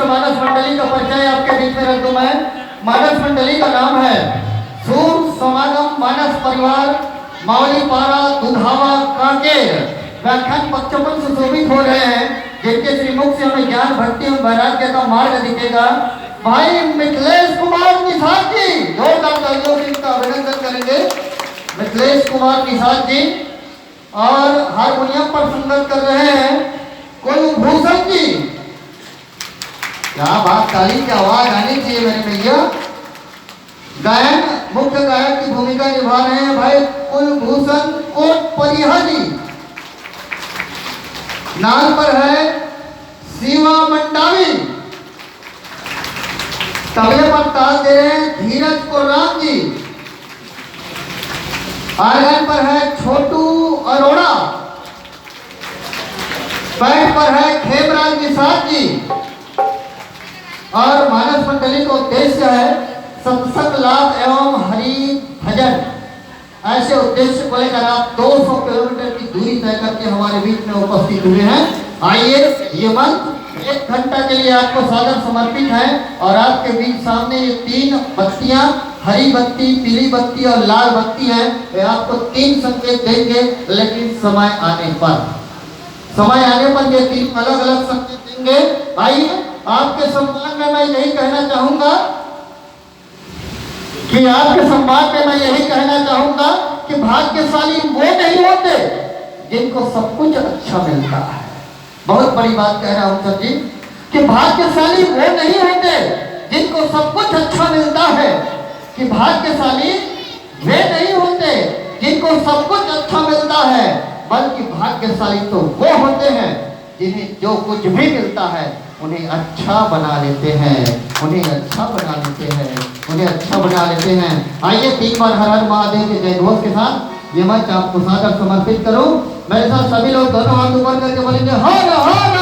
मानस मंडली का परिचय आपके बीच में रख दूं मैं। मानस मंडली का नाम है सूर समागम मानस परिवार मावली पारा दुधावा कांकेर। व्याख्यान 55 सुशोभित हो रहे हैं, जिनके श्रीमुख से हमें ज्ञान भक्ति और वैराग्य का मार्ग दिखेगा। भाई मिथिलेश कुमार निषाद जी, जोरदार तालियों से इनका अभिनंदन करेंगे। मिथिलेश कुमार निषाद जी और हारमोनियम पर संगत कर रहे हैं कुलभूषण जी। क्या बात, ताली की आवाज आनी चाहिए मेरे भैया। गायन मुख्य गायक की भूमिका निभा रहे हैं भाई कुलभूषण कोट परिहा जी। नाल पर है शिवा मंडावी। तबले पर ताल दे रहे हैं धीरज कुर्राम जी। आर्गन पर है छोटू अरोड़ा। बैंड पर है खेमराज निषाद जी। और मानस मंडली का उद्देश्य है सत्संग लाभ एवं हरि भजन। ऐसे उद्देश्य को लेकर आप 200 किलोमीटर की दूरी तय करके हमारे बीच में उपस्थित हुए हैं। आइए, ये मंच 1 घंटा के लिए आपको सादर समर्पित है। और आपके बीच सामने ये 3 बत्तियां, हरी बत्ती, पीली बत्ती और लाल बत्ती है। वे आपको 3 संकेत देंगे, लेकिन समय आने पर ये 3 अलग अलग संकेत देंगे। आइए, आपके सम्मान में मैं यही कहना चाहूंगा कि भाग्यशाली वो नहीं होते जिनको सब कुछ अच्छा मिलता है। बहुत बड़ी बात कह रहा हूं सर जी, कि भाग्यशाली वो नहीं होते जिनको सब कुछ अच्छा मिलता है। कि भाग्यशाली वे नहीं होते जिनको सब कुछ अच्छा मिलता है, बल्कि भाग्यशाली तो वो होते हैं जिन्हें जो कुछ भी मिलता है उन्हें अच्छा बना लेते हैं। आइए, 3 बार हर हर महादेव के जयघोष के साथ ये मंच आपको सादर समर्पित करूं। मेरे साथ सभी लोग दोनों हाथ ऊपर करके बोलेंगे हर हर।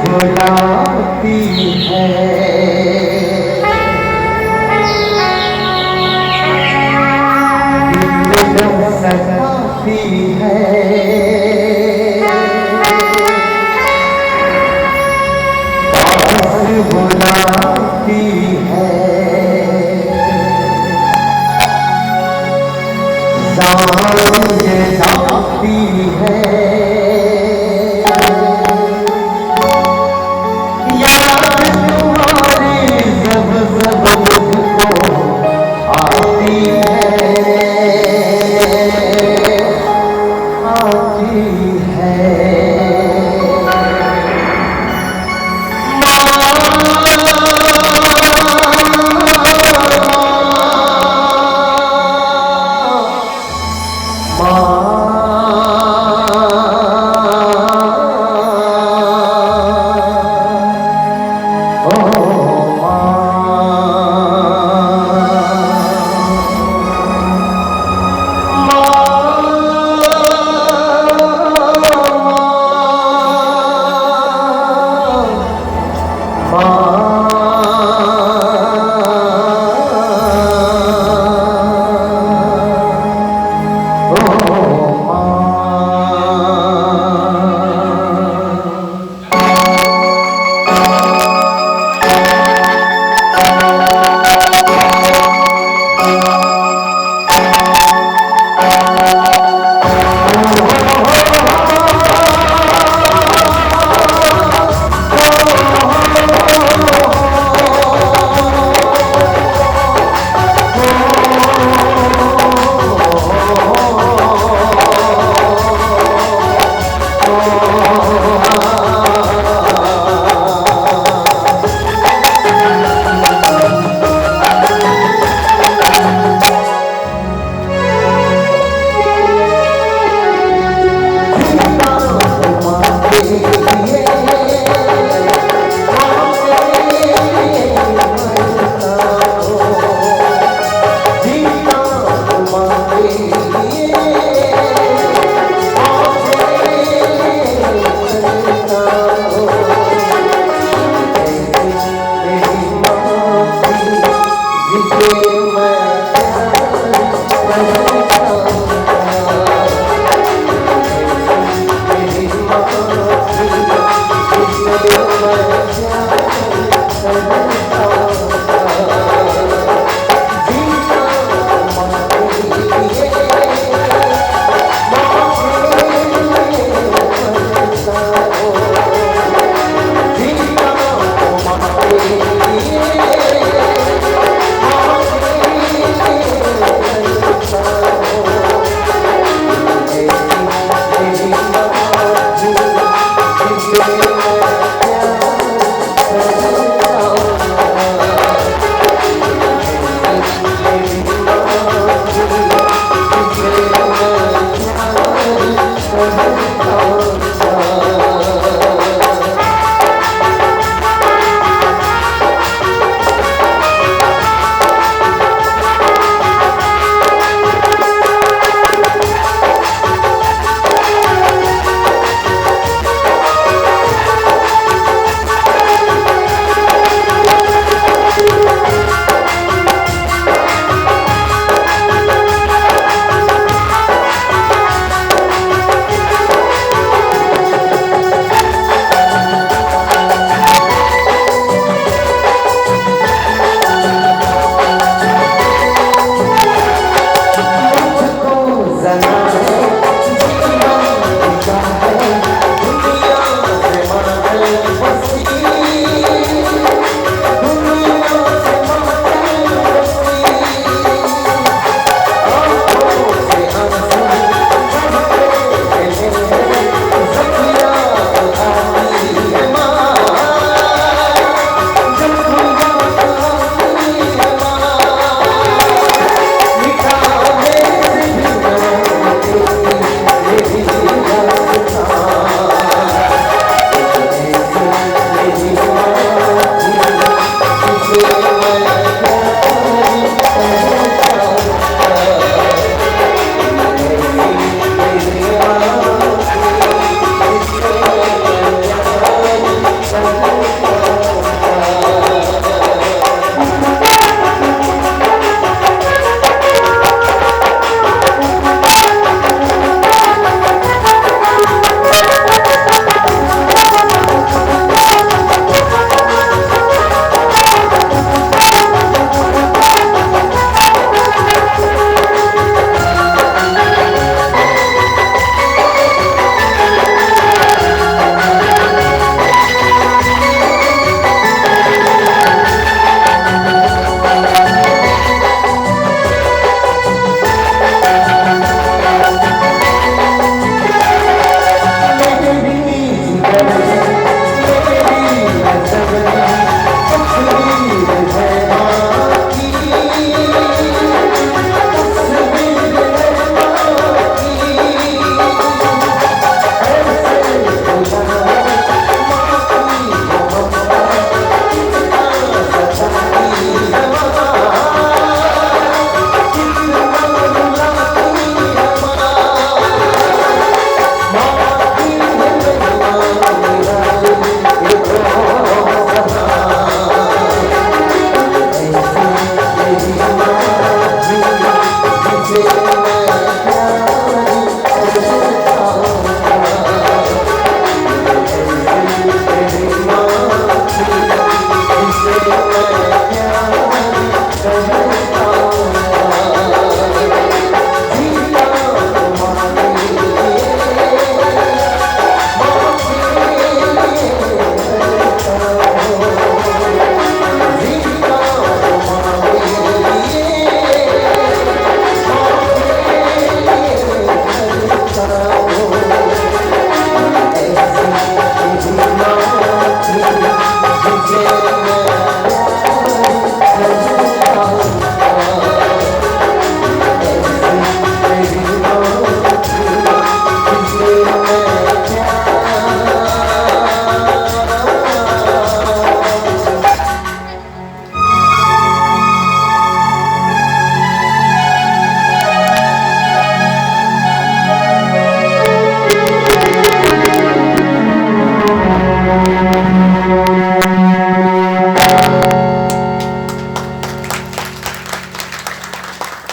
बुलाती है दिल जब सताती है वापस बुलाती है जान ये जाती है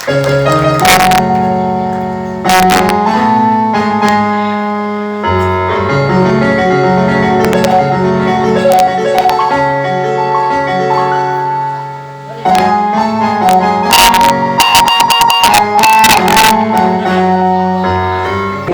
है